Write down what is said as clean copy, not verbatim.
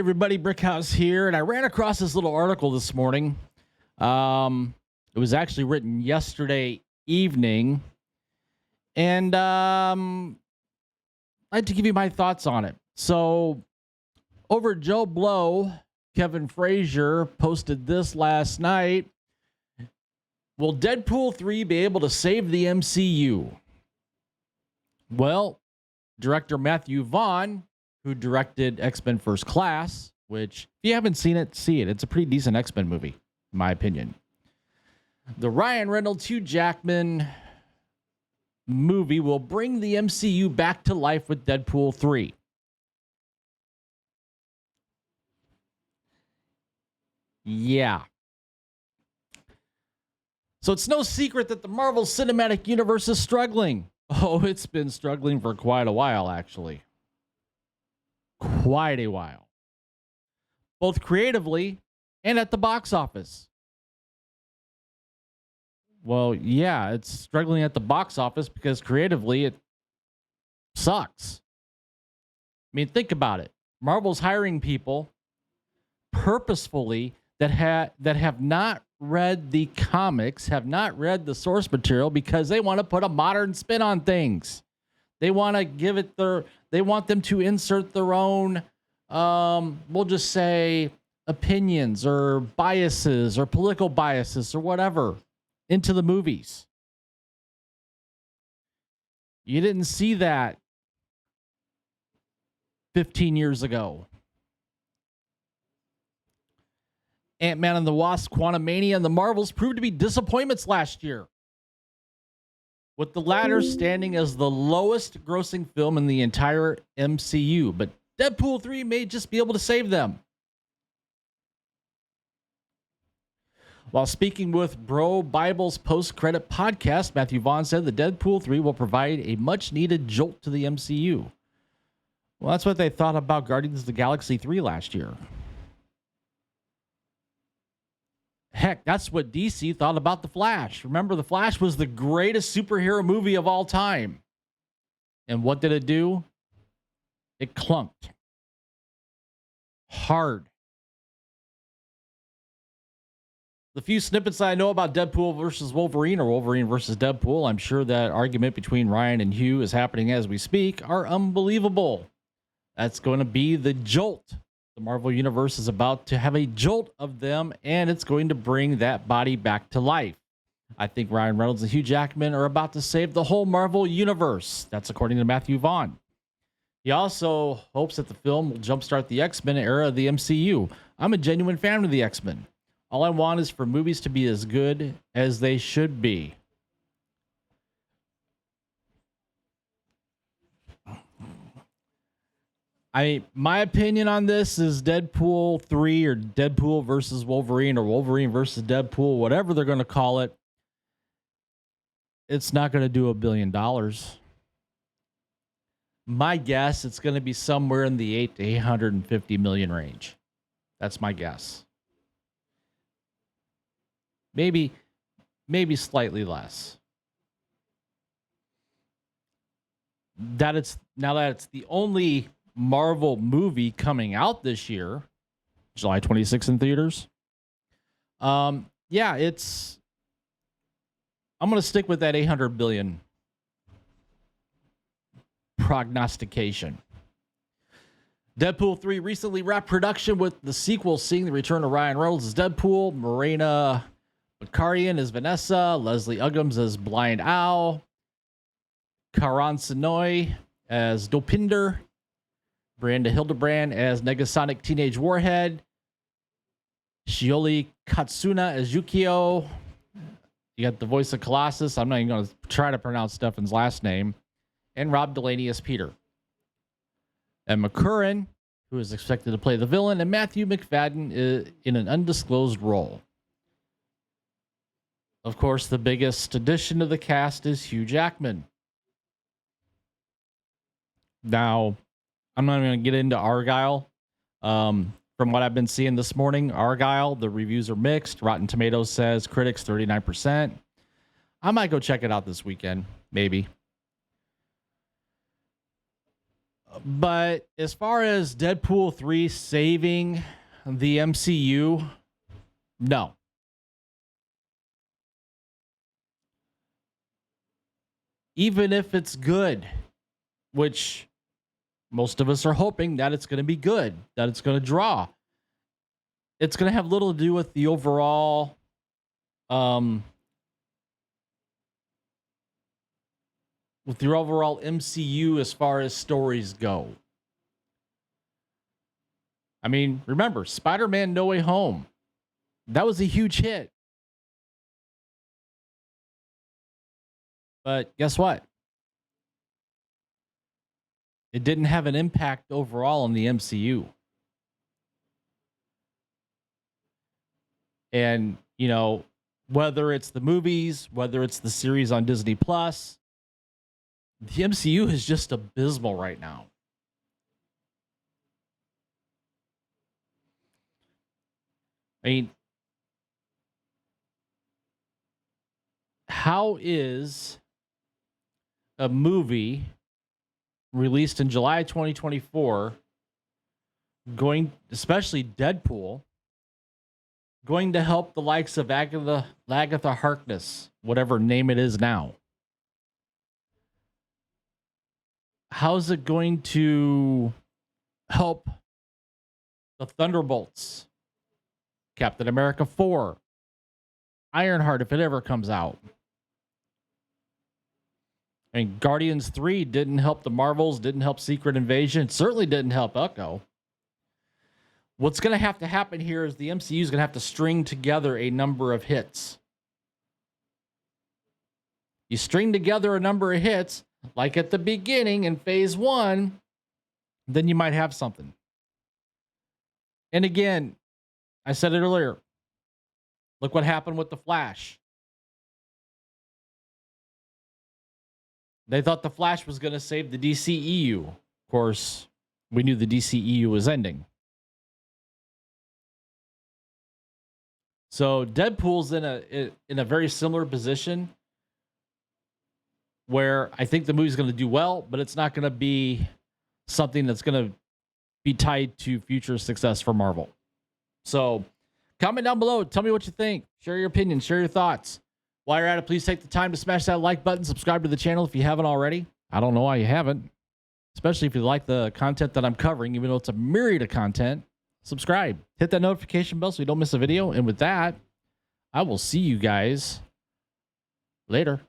everybody, Brickhouse here, and I ran across this little article this morning. It was actually written yesterday evening, and I'd like to give you my thoughts on it. So, over at Joe Blow, Kevin Frazier posted this last night. Will Deadpool 3 be able to save the MCU? Well, director Matthew Vaughn, who directed X-Men First Class, which, if you haven't seen it, see it. It's a pretty decent X-Men movie, in my opinion. The Ryan Reynolds, Hugh Jackman movie will bring the MCU back to life with Deadpool 3. Yeah. So it's no secret that the Marvel Cinematic Universe is struggling. Oh, it's been struggling for quite a while, actually. Quite a while. Both creatively and at the box office. Well, yeah, it's struggling at the box office because creatively it sucks. I mean, think about it. Marvel's hiring people purposefully that have not read the comics, have not read the source material because they want to put a modern spin on things. They want to give it they want them to insert their own, we'll just say, opinions or biases or political biases or whatever into the movies. You didn't see that 15 years ago. Ant-Man and the Wasp, Quantumania, and the Marvels proved to be disappointments last year, with the latter standing as the lowest grossing film in the entire MCU. But Deadpool 3 may just be able to save them. While speaking with Bro Bible's post-credit podcast, Matthew Vaughn said that Deadpool 3 will provide a much-needed jolt to the MCU. Well, that's what they thought about Guardians of the Galaxy 3 last year. Heck, that's what DC thought about The Flash. Remember, The Flash was the greatest superhero movie of all time. And what did it do? It clunked. Hard. The few snippets I know about Deadpool versus Wolverine or Wolverine versus Deadpool, I'm sure that argument between Ryan and Hugh is happening as we speak, are unbelievable. That's going to be the jolt. The Marvel Universe is about to have a jolt of them, and it's going to bring that body back to life. I think Ryan Reynolds and Hugh Jackman are about to save the whole Marvel Universe. That's according to Matthew Vaughn. He also hopes that the film will jumpstart the X-Men era of the MCU. I'm a genuine fan of the X-Men. All I want is for movies to be as good as they should be. My opinion on this is Deadpool 3 or Deadpool versus Wolverine or Wolverine versus Deadpool, whatever they're going to call it. It's not going to do $1 billion. My guess, it's going to be somewhere in the 8 to 850 million range. That's my guess. Maybe slightly less. Now that it's the only Marvel movie coming out this year, July 26th in theaters. I'm going to stick with that 800 billion prognostication. Deadpool 3 recently wrapped production, with the sequel seeing the return of Ryan Reynolds as Deadpool, Morena Baccarin as Vanessa, Leslie Uggams as Blind Owl, Karan Sonoy as Dopinder, Miranda Hildebrand as Negasonic Teenage Warhead, Shioli Katsuna as Yukio. You got the voice of Colossus. I'm not even going to try to pronounce Stefan's last name. And Rob Delaney as Peter. And McCurran, who is expected to play the villain, and Matthew McFadden in an undisclosed role. Of course, the biggest addition to the cast is Hugh Jackman. Now, I'm not going to get into Argyle. From what I've been seeing this morning, Argyle, the reviews are mixed. Rotten Tomatoes says critics 39%. I might go check it out this weekend, maybe. But as far as Deadpool 3 saving the MCU, no. Even if it's good, which most of us are hoping that it's going to be good, that it's going to draw, it's going to have little to do with the overall MCU as far as stories go. I mean, remember, Spider-Man No Way Home. That was a huge hit. But guess what? It didn't have an impact overall on the MCU. And, you know, whether it's the movies, whether it's the series on Disney Plus, the MCU is just abysmal right now. I mean, how is a movie released in July 2024 going, especially Deadpool, going to help the likes of Agatha Harkness, whatever name it is now? How's it going to help the Thunderbolts, Captain America 4, Ironheart, if it ever comes out? I mean, Guardians 3 didn't help the Marvels, didn't help Secret Invasion, certainly didn't help Echo. What's going to have to happen here is the MCU is going to have to string together a number of hits. You string together a number of hits, like at the beginning in phase 1, then you might have something. And again, I said it earlier. Look what happened with The Flash. They thought The Flash was going to save the DCEU. Of course, we knew the DCEU was ending. So Deadpool's in a very similar position where I think the movie's going to do well, but it's not going to be something that's going to be tied to future success for Marvel. So comment down below. Tell me what you think. Share your opinion. Share your thoughts. While you're at it, please take the time to smash that like button. Subscribe to the channel if you haven't already. I don't know why you haven't. Especially if you like the content that I'm covering, even though it's a myriad of content. Subscribe. Hit that notification bell so you don't miss a video. And with that, I will see you guys later.